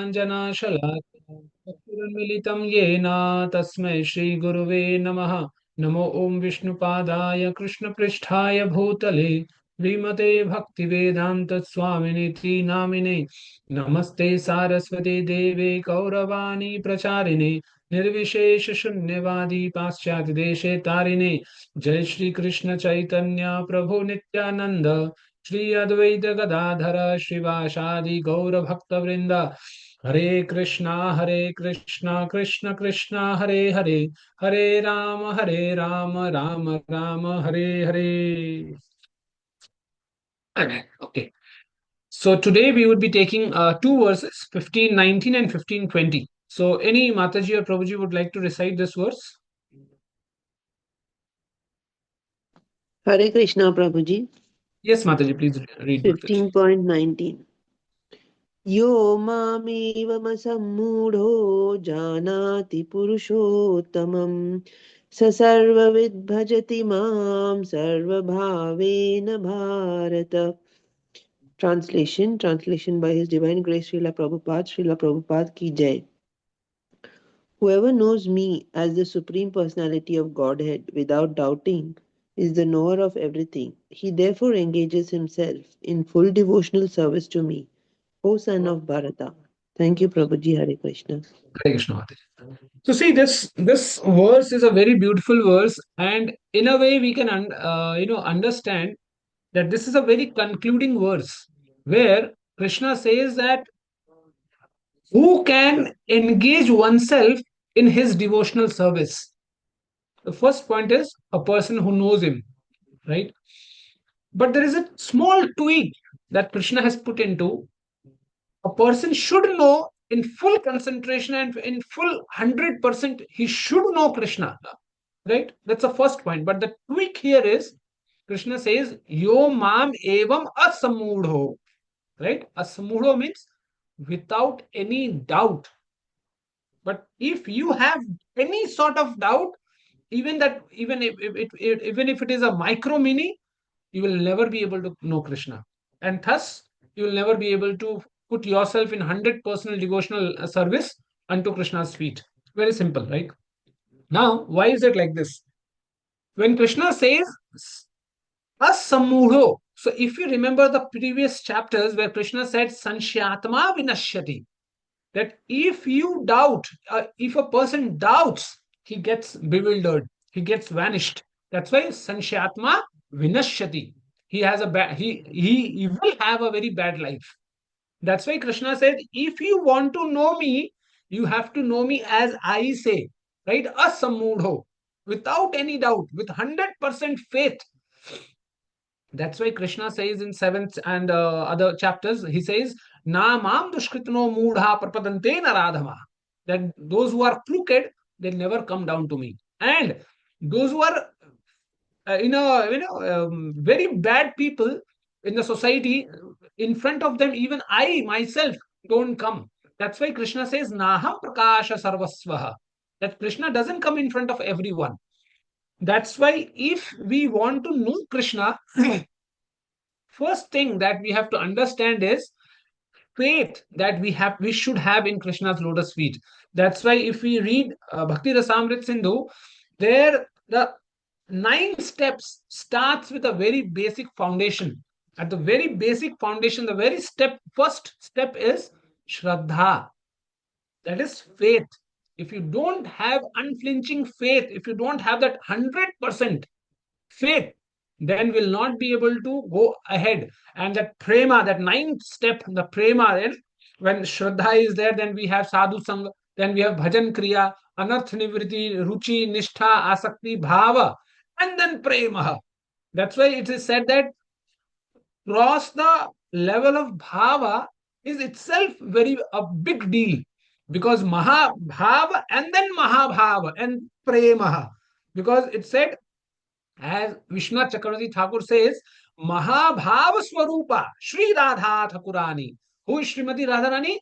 ज्ञानाञ्जनशलाकया चक्षुरुन्मिलितं येन तस्मै श्रीगुरुवे नमः। नमो ॐ विष्णुपादाय कृष्णपृष्ठाय भूतले श्रीमते भक्तिवेदान्त स्वामिनिति नामिने। नमस्ते सारस्वती देवे गौरवाणी प्रचारिणे निर्विशेष शून्यवादी पाश्चात्य देशे तारिणे। जय श्री कृष्ण चैतन्य प्रभु नित्यानंद श्री अद्वैत गदाधर श्रीवासादि गौर भक्त वृंद। हरे कृष्णा कृष्ण कृष्णा हरे हरे, हरे Ram Ram Ram Hare Hare. Okay. So today we would be taking two verses, 15:19 and 15:20. So any Mataji or Prabhuji would like to recite this verse? Hare Krishna, Prabhuji. Yes, Mataji, please read Mataji. 15.19 Yo mamevamasamudho janati purushottamam sasarvavid bhajati mam sarvabhavena bharata. Translation by His Divine Grace Srila Prabhupada ki jai. Whoever knows me as the Supreme Personality of Godhead without doubting is the knower of everything. He therefore engages himself in full devotional service to me, O son of Bharata. Thank you, Prabhuji. Hare Krishna. Hare Krishna, Mataji. So see, this verse is a very beautiful verse, and in a way we can understand that this is a very concluding verse where Krishna says that who can engage oneself in his devotional service. The first point is a person who knows him, right? But there is a small tweak that Krishna has put into. A person should know in full concentration and in full 100%, he should know Krishna, right? That's the first point. But the tweak here is Krishna says, Yo mam evam asamudho, right? Asamudho means without any doubt. But if you have any sort of doubt, even if it is a micro mini, you will never be able to know Krishna, and thus you will never be able to put yourself in 100% devotional service unto Krishna's feet. Very simple, right? Now, why is it like this? When Krishna says asamudho, so if you remember the previous chapters where Krishna said sanshyatma vinashyati, that if you doubt, if a person doubts, he gets bewildered, he gets vanished. That's why sanshyatma vinashyati. He has a bad, he will have a very bad life. That's why Krishna said, if you want to know me, you have to know me as I say, right? Asamudho, without any doubt, with 100% faith. That's why Krishna says in seventh and other chapters, he says, Na mam dushkritno mudha prapadante naradhama. That those who are crooked, they never come down to me. And those who are, very bad people in the society, in front of them, even I myself don't come. That's why Krishna says, Naham prakasha sarvasvaha. That Krishna doesn't come in front of everyone. That's why if we want to know Krishna, first thing that we have to understand is faith that we should have in Krishna's lotus feet. That's why if we read Bhakti Rasamrit Sindhu, there the 9 steps starts with a very basic foundation. At the very basic foundation, the very first step is Shraddha. That is faith. If you don't have unflinching faith, if you don't have that 100% faith, then will not be able to go ahead. And that prema, that 9th step, the prema, then when Shraddha is there, then we have sadhu sangha, then we have bhajan kriya, anarth nivriti, ruchi, nishtha, asakti, bhava, and then prema. That's why it is said that cross the level of bhava is itself very a big deal, because mahabhava and then mahabhava and prema, because it said, as Vishwanath Chakravarti Thakur says, Mahabhav Swarupa Sri Radha Thakurani. Who is Srimati Radharani?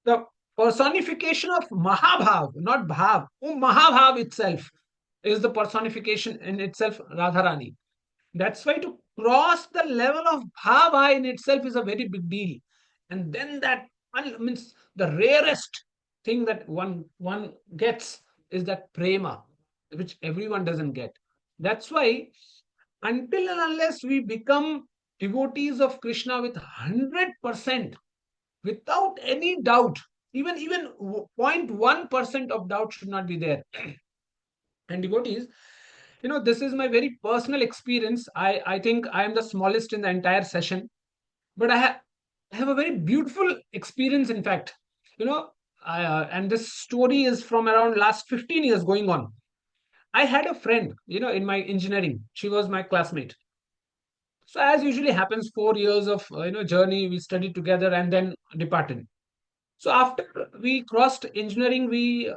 The personification of Mahabhav, not Bhav. Mahabhav itself is the personification in itself, Radharani. That's why to cross the level of Bhava in itself is a very big deal. And then that means the rarest thing that one gets is that prema, which everyone doesn't get. That's why until and unless we become devotees of Krishna with 100%, without any doubt, even 0.1% of doubt should not be there. And devotees, this is my very personal experience. I think I am the smallest in the entire session, but I have a very beautiful experience, in fact. you know and this story is from around last 15 years going on. I had a friend, in my engineering. She was my classmate. So as usually happens, 4 years of journey, we studied together and then departed. So after we crossed engineering, we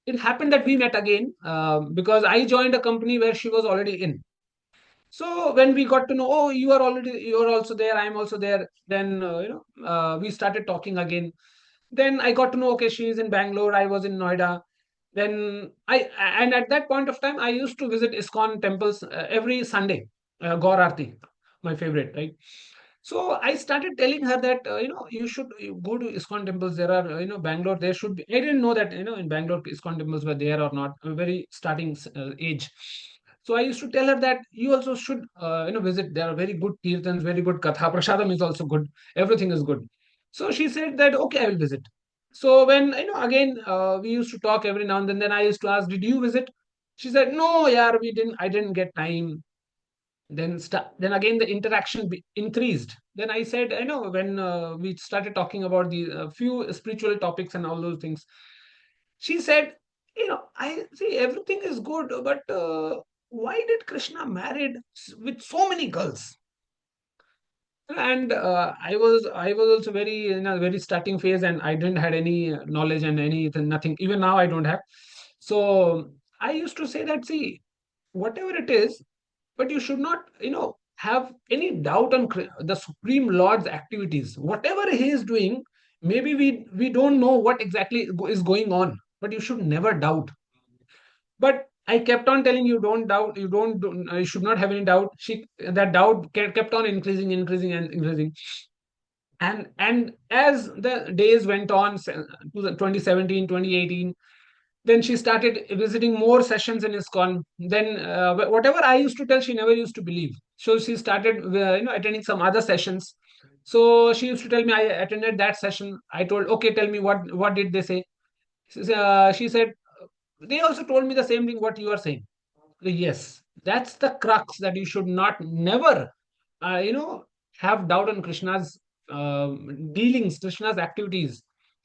it happened that we met again, because I joined a company where she was already in. So when we got to know, oh, you are also there, I am also there, then we started talking again. Then I got to know, okay, she is in Bangalore, I was in Noida. Then and at that point of time, I used to visit ISKCON temples every Sunday, Gaur Aarti, my favorite, right? So I started telling her that you should go to ISKCON temples. There are Bangalore. There should be. I didn't know that in Bangalore ISKCON temples were there or not. A very starting age. So I used to tell her that you also should visit. There are very good kirtans, very good katha. Prasadam is also good. Everything is good. So she said that okay, I will visit. So when again we used to talk every now and then. Then I used to ask, did you visit? She said no, yeah, we didn't. I didn't get time. Then again the interaction increased. Then I said, I know, when we started talking about the few spiritual topics and all those things, she said, I see everything is good, but why did Krishna married with so many girls? And I was also very in a very starting phase, and I didn't had any knowledge and anything, nothing. Even now I don't have. So I used to say that, see, whatever it is, but you should not have any doubt on the Supreme Lord's activities. Whatever he is doing, maybe we don't know what exactly is going on, but you should never doubt. But I kept on telling you, don't doubt, you should not have any doubt. That doubt kept on increasing, increasing, and increasing. And as the days went on, 2017, 2018, then she started visiting more sessions in ISKCON. Then whatever I used to tell, she never used to believe. So she started, attending some other sessions. So she used to tell me, I attended that session. I told, okay, tell me what did they say. She said, they also told me the same thing what you are saying. Yes, that's the crux, that you should not never, uh, you know, have doubt on Krishna's dealings, Krishna's activities.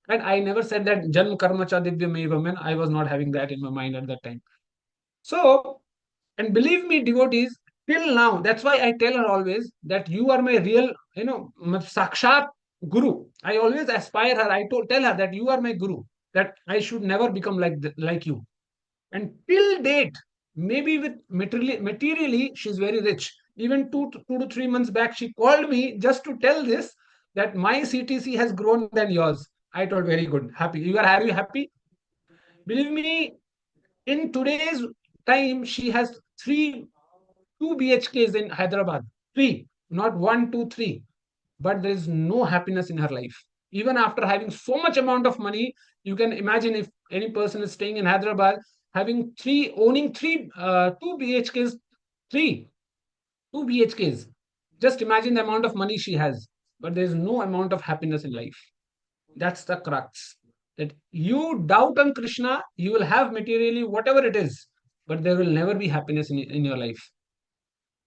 And I never said that Janma Karma Cha Divyam Evam, and I was not having that in my mind at that time. So, and believe me, devotees, till now, that's why I tell her always that you are my real, Sakshat Guru. I always aspire her. Tell her that you are my Guru, that I should never become like you. And till date, maybe with materially, she's very rich. Even 2 to 3 months back, she called me just to tell this, that my CTC has grown than yours. I told, very good, happy. Are you happy? Believe me, in today's time, she has two BHKs in Hyderabad. Three, not one, two, three. But there is no happiness in her life. Even after having so much amount of money, you can imagine, if any person is staying in Hyderabad, owning two BHKs, three, two BHKs. Just imagine the amount of money she has, but there is no amount of happiness in life. That's the crux. That you doubt on Krishna, you will have materially whatever it is, but there will never be happiness in your life.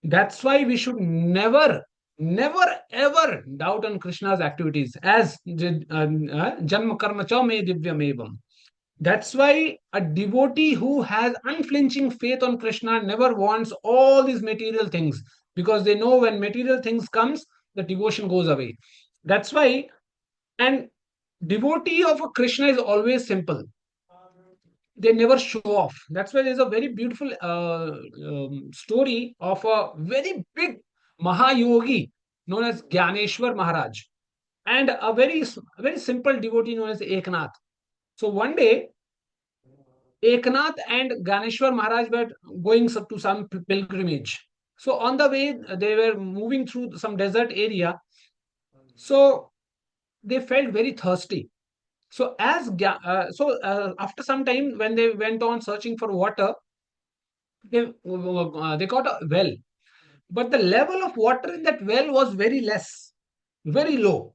That's why we should never, never, ever doubt on Krishna's activities, as Janma Karma Cha Me Divyam Evam. That's why a devotee who has unflinching faith on Krishna never wants all these material things, because they know when material things comes, the devotion goes away. That's why, and devotee of a Krishna is always simple. They never show off. That's why there's a very beautiful story of a very big Mahayogi known as Gyaneshwar Maharaj, and a very simple devotee known as Eknath. So one day, Eknath and Gyaneshwar Maharaj were going to some pilgrimage. So on the way, they were moving through some desert area. So they felt very thirsty. So after some time, when they went on searching for water, they got a well, but the level of water in that well was very less, very low.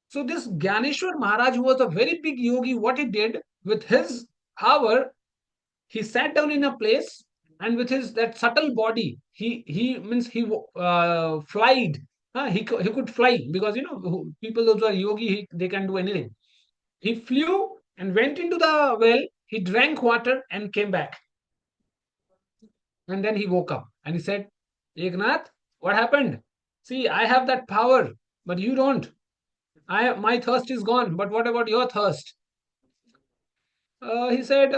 So this Gyaneshwar Maharaj, who was a very big yogi, what he did with his power, he sat down in a place, and with his that subtle body, he flied. He could fly, because people those who are yogi, they can do anything. He flew and went into the well. He drank water and came back. And then he woke up and he said, Eknath, what happened? See, I have that power, but you don't. My thirst is gone, but what about your thirst? He said,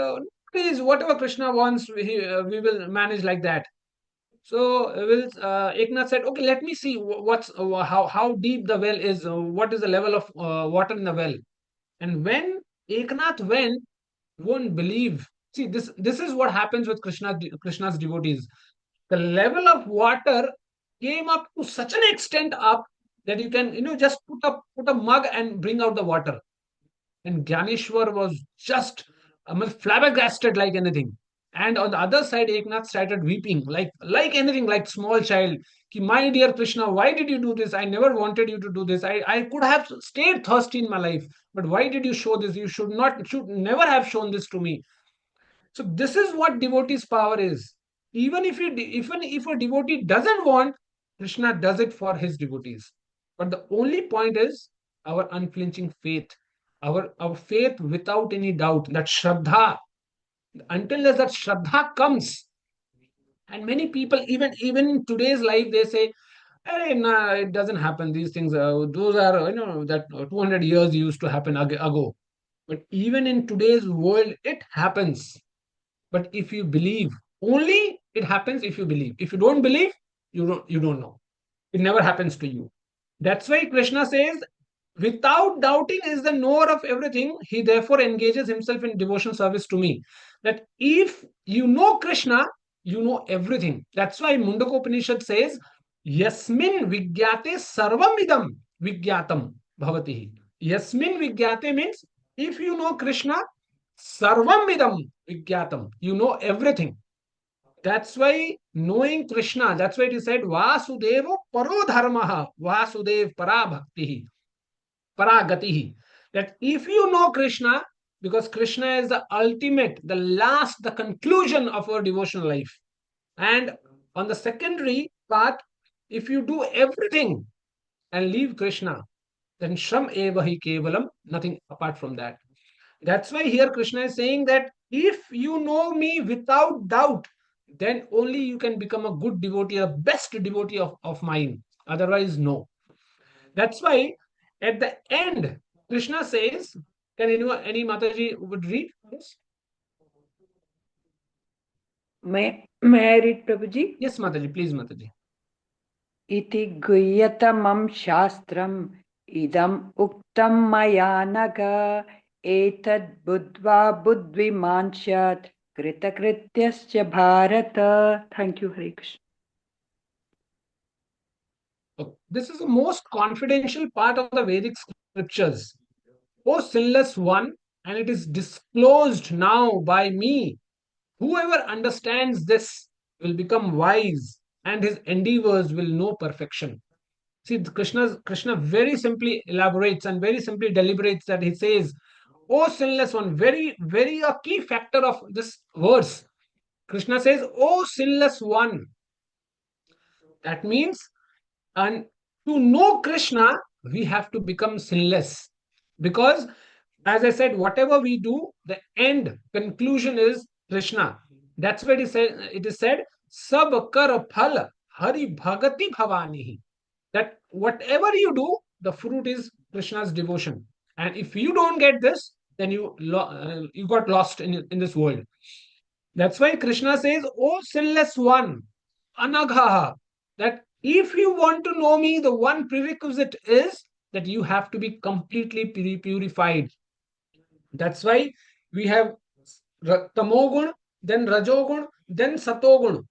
please, whatever Krishna wants, we will manage like that. So Eknath said, okay, let me see how deep the well is, what is the level of water in the well. And when Eknath went, you won't believe. See, this is what happens with Krishna's devotees. The level of water came up to such an extent up that you can just put a mug and bring out the water. And Gyaneshwar was just flabbergasted like anything. And on the other side, Eknath started weeping like anything, like small child. Ki, my dear Krishna, why did you do this? I never wanted you to do this. I could have stayed thirsty in my life, but why did you show this? You should never have shown this to me. So this is what devotee's power is. Even if a devotee doesn't want, Krishna does it for his devotees. But the only point is our unflinching faith, our faith without any doubt, that Shraddha. Until as that Shraddha comes, and many people, even in today's life, they say, hey, nah, it doesn't happen. These things, those are, that 200 years used to happen ago. But even in today's world, it happens. But if you believe, only it happens if you believe. If you don't believe, you don't know. It never happens to you. That's why Krishna says, without doubting is the knower of everything. He therefore engages himself in devotion service to me. That if you know Krishna, you know everything. That's why Mundaka Upanishad says, Yasmin Vigyate Sarvam Idam Vigyatam Bhavati. Yasmin Vigyate means, if you know Krishna, Sarvam Idam Vigyatam. You know everything. That's why knowing Krishna, that's why it is said, Vasudeva Paro Dharmaha, Vasudev Parabhakti, Paragatihi. That if you know Krishna, because Krishna is the ultimate, the last, the conclusion of our devotional life. And on the secondary part, if you do everything and leave Krishna, then Shram Eva Hi Kevalam, nothing apart from that. That's why here Krishna is saying that if you know me without doubt, then only you can become a good devotee, a best devotee of mine. Otherwise, no. That's why at the end, Krishna says, can anyone, any Mataji would read this? May I read, Prabhuji? Yes, Mataji, please, Mataji. Iti guyatamam shastram idam uktam maya naga etad budva budvimanshat kritakrityascha bharata. Thank you, Hare Krishna. This is the most confidential part of the Vedic scriptures. O sinless one, and it is disclosed now by me. Whoever understands this will become wise, and his endeavors will know perfection. See, Krishna very simply elaborates and very simply deliberates that he says, O sinless one, very, very a key factor of this verse. Krishna says, O sinless one. That means, and to know Krishna, we have to become sinless. Because, as I said, whatever we do, the end conclusion is Krishna. That's what it is said, Sab kar phal hari bhagati bhavani. That whatever you do, the fruit is Krishna's devotion. And if you don't get this, then you got lost in this world. That's why Krishna says, O sinless one, anaghaha, that if you want to know me, the one prerequisite is that you have to be completely purified. That's why we have tamogun, then rajogun, then satogun.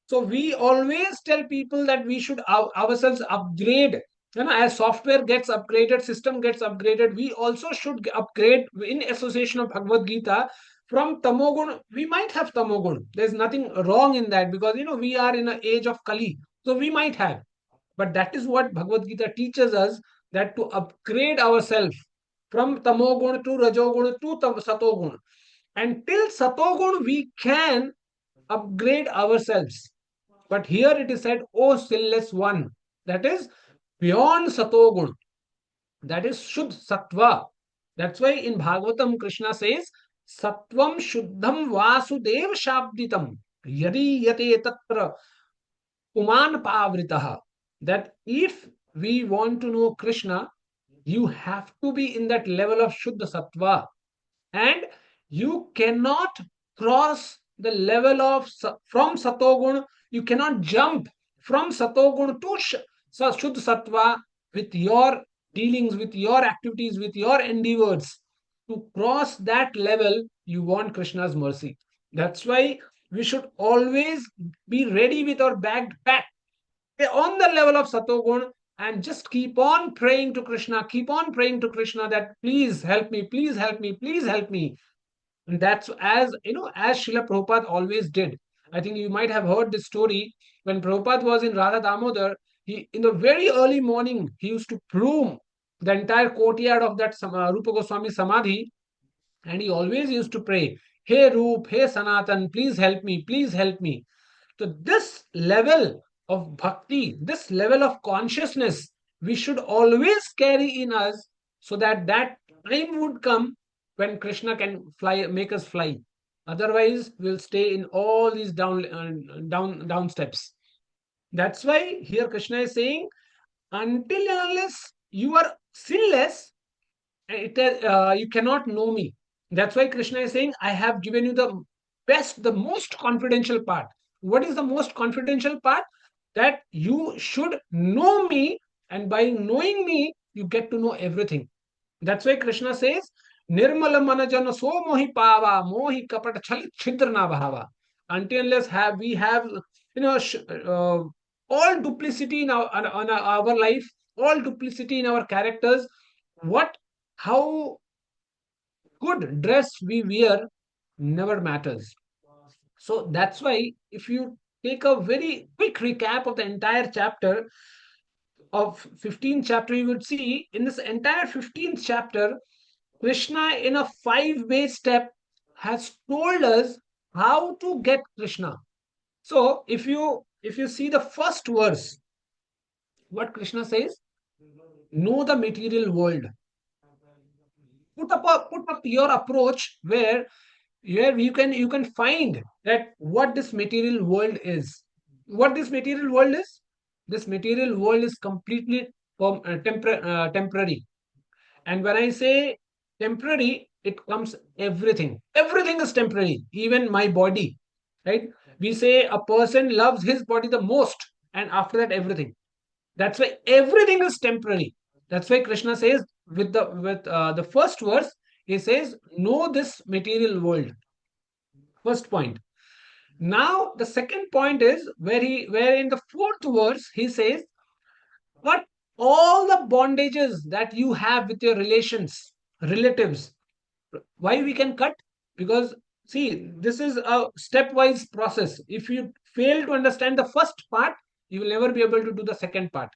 So we always tell people that we should ourselves upgrade As software gets upgraded, system gets upgraded, we also should upgrade in association of Bhagavad Gita from tamogun. We might have tamogun. There's nothing wrong in that, because we are in an age of Kali. So we might have. But that is what Bhagavad Gita teaches us, that to upgrade ourselves from tamogun to rajogun to satogun. And till satogun we can upgrade ourselves. But here it is said, O sinless one, that is beyond satogun, that is Shuddh Sattva. That's why in Bhagavatam Krishna says, Sattvam Shuddham Vasudev Shabditam Yadi Yate Tatra Uman Pavritaha. That if we want to know Krishna, you have to be in that level of Shuddha Sattva. And you cannot cross the level of from Satogun, you cannot jump from Satogun to Shuddha Sattva with your dealings, with your activities, with your endeavors. To cross that level, you want Krishna's mercy. That's why we should always be ready with our bagged pack on the level of Satogun, and just keep on praying to Krishna, keep on praying to Krishna that please help me, please help me, please help me. And that's as Srila Prabhupada always did. I think you might have heard this story. When Prabhupada was in Radha Damodar, he in the very early morning, he used to broom the entire courtyard of that Rupa Goswami Samadhi, and he always used to pray, Hey Roop, hey Sanatan, please help me, please help me. So this level of bhakti, this level of consciousness, we should always carry in us, so that that time would come when Krishna can fly, make us fly. Otherwise, we'll stay in all these down steps. That's why here Krishna is saying, until and unless you are sinless, you cannot know me. That's why Krishna is saying, I have given you the best, the most confidential part. What is the most confidential part? That you should know me, and by knowing me, you get to know everything. That's why Krishna says, Nirmala manajana so mohi pava, mohi kapata chalit chidrana bhava. Until unless we have, all duplicity in our life, all duplicity in our characters, what, how good dress we wear never matters. So that's why if you take a very quick recap of the entire chapter of 15th chapter, you would see in this entire 15th chapter, Krishna in a 5-way step has told us how to get Krishna. So if you see the first verse, what Krishna says, know the material world. Put up your approach where you can find that what this material world is. What this material world is? This material world is completely temporary. And when I say temporary, it comes everything. Everything is temporary, even my body. Right? We say a person loves his body the most, and after that, everything. That's why everything is temporary. That's why Krishna says with the first verse, he says, know this material world. First point. Now the second point is where in the fourth verse he says, cut all the bondages that you have with your relatives. Why we can cut? Because see, this is a stepwise process. If you fail to understand the first part, you will never be able to do the second part.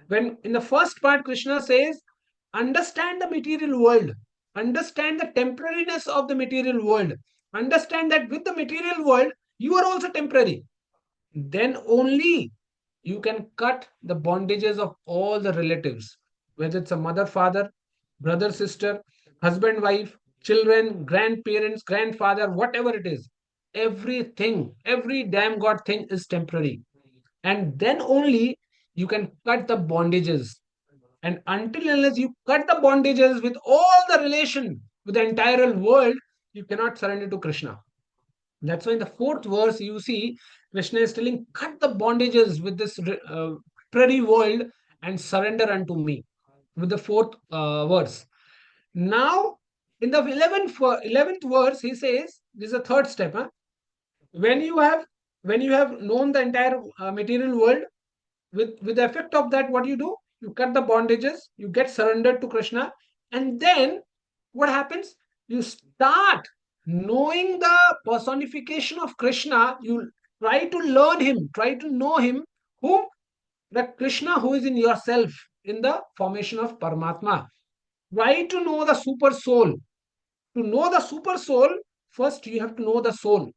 When in the first part, Krishna says, understand the material world, understand the temporariness of the material world, understand that with the material world, you are also temporary. Then only you can cut the bondages of all the relatives, whether it's a mother, father, brother, sister, husband, wife, children, grandparents, grandfather, whatever it is. Everything, every damn God thing is temporary. And then only you can cut the bondages. And until unless you cut the bondages with all the relation with the entire world, you cannot surrender to Krishna. That's why in the fourth verse you see Krishna is telling, cut the bondages with this prairie world and surrender unto me. With the fourth verse. Now, in the 11th verse, he says, this is the third step. Huh? When you have known the entire material world, with the effect of that, what you do? you cut the bondages, you get surrendered to Krishna, and then what happens? You start knowing the personification of Krishna. You try to learn him, try to know him, whom? The Krishna who is in yourself, in the formation of Paramatma. Try to know the super soul. To know the super soul, first you have to know the soul.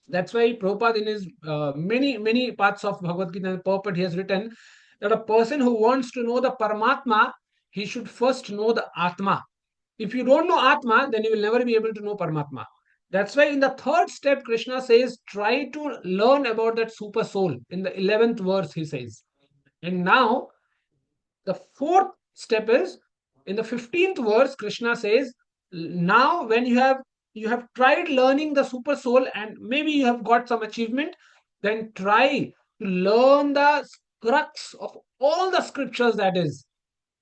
That's why Prabhupada, in his many parts of Bhagavad Gita and purport, he has written that a person who wants to know the Paramatma, he should first know the Atma. If you don't know Atma, then you will never be able to know Paramatma. That's why in the third step, Krishna says, try to learn about that super soul. In the 11th verse, he says. And now, the fourth step is, in the 15th verse, Krishna says, now when you have tried learning the super soul and maybe you have got some achievement, then try to learn the crux of all the scriptures, that is.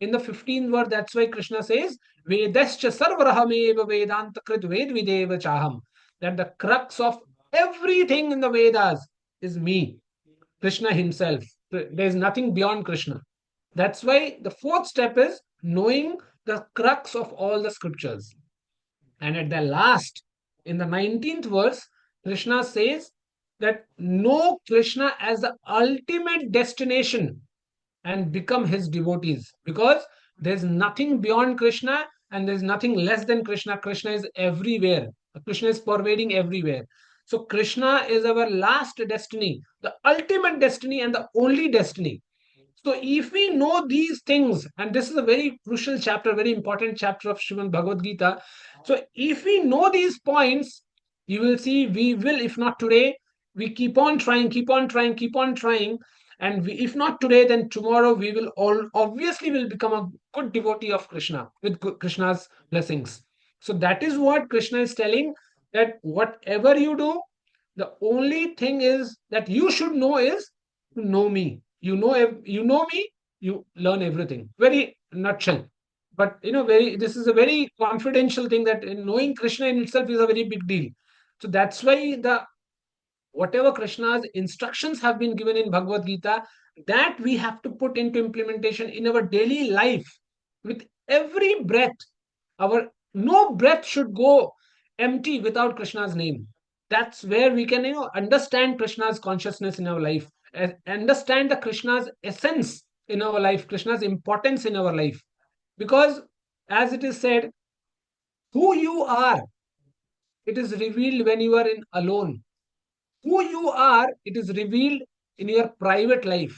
In the 15th verse, that's why Krishna says, Vedascha sarvarahameva vedanta krit vedvideva chaham. That the crux of everything in the Vedas is me, Krishna himself. There is nothing beyond Krishna. That's why the fourth step is knowing the crux of all the scriptures. And at the last, in the 19th verse, Krishna says that know Krishna as the ultimate destination and become his devotees, because there's nothing beyond Krishna and there's nothing less than Krishna. Krishna is everywhere. Krishna is pervading everywhere. So Krishna is our last destiny, the ultimate destiny and the only destiny. So if we know these things, and this is a very crucial chapter, very important chapter of Srimad Bhagavad Gita. So if we know these points, you will see we will, if not today, we keep on trying, keep on trying, keep on trying. And if not today, then tomorrow we will all obviously will become a good devotee of Krishna with Krishna's blessings. So that is what Krishna is telling, that whatever you do, the only thing is that you should know is to know me. You know me, you learn everything. Very nutshell. But this is a very confidential thing, that in knowing Krishna in itself is a very big deal. So that's why the whatever Krishna's instructions have been given in Bhagavad Gita, that we have to put into implementation in our daily life with every breath. Our no breath should go empty without Krishna's name. That's where we can understand Krishna's consciousness in our life, understand the Krishna's essence in our life, Krishna's importance in our life. Because as it is said, who you are, it is revealed when you are in alone. Who you are, it is revealed in your private life,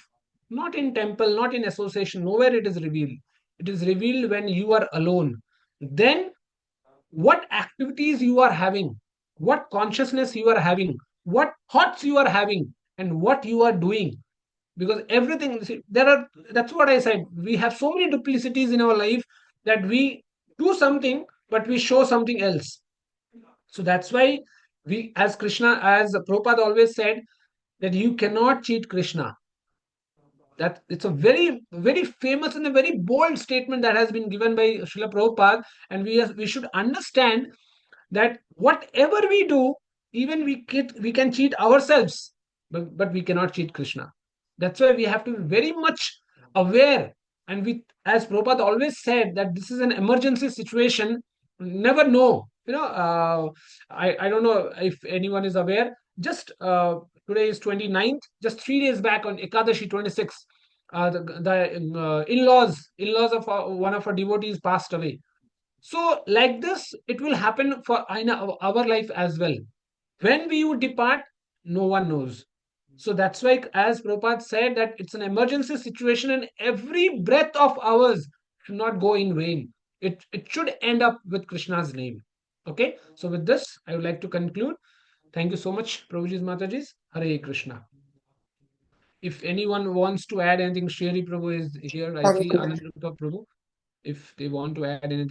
not in temple, not in association. Nowhere it is revealed. It is revealed when you are alone. Then what activities you are having, what consciousness you are having, what thoughts you are having, and what you are doing. Because everything, that's what I said, we have so many duplicities in our life, that we do something but we show something else. So that's why we, as Krishna, as Prabhupada always said, that you cannot cheat Krishna. That it's a very, very famous and a very bold statement that has been given by Srila Prabhupada, and we should understand that whatever we do, even we can cheat ourselves, but we cannot cheat Krishna. That's why we have to be very much aware. And we, as Prabhupada always said, that this is an emergency situation. Never know. I don't know if anyone is aware. Just today is 29th. Just 3 days back on Ekadashi 26, the in-laws of one of our devotees passed away. So, like this, it will happen for in our life as well. When we would depart, no one knows. So that's why, as Prabhupada said, that it's an emergency situation, and every breath of ours should not go in vain. It should end up with Krishna's name. Okay. So with this, I would like to conclude. Thank you so much, Prabhuji's Mataji's. Hare Krishna. If anyone wants to add anything, Shri Prabhu is here. I Hare see Krishna. Anand Prabhu. If they want to add anything.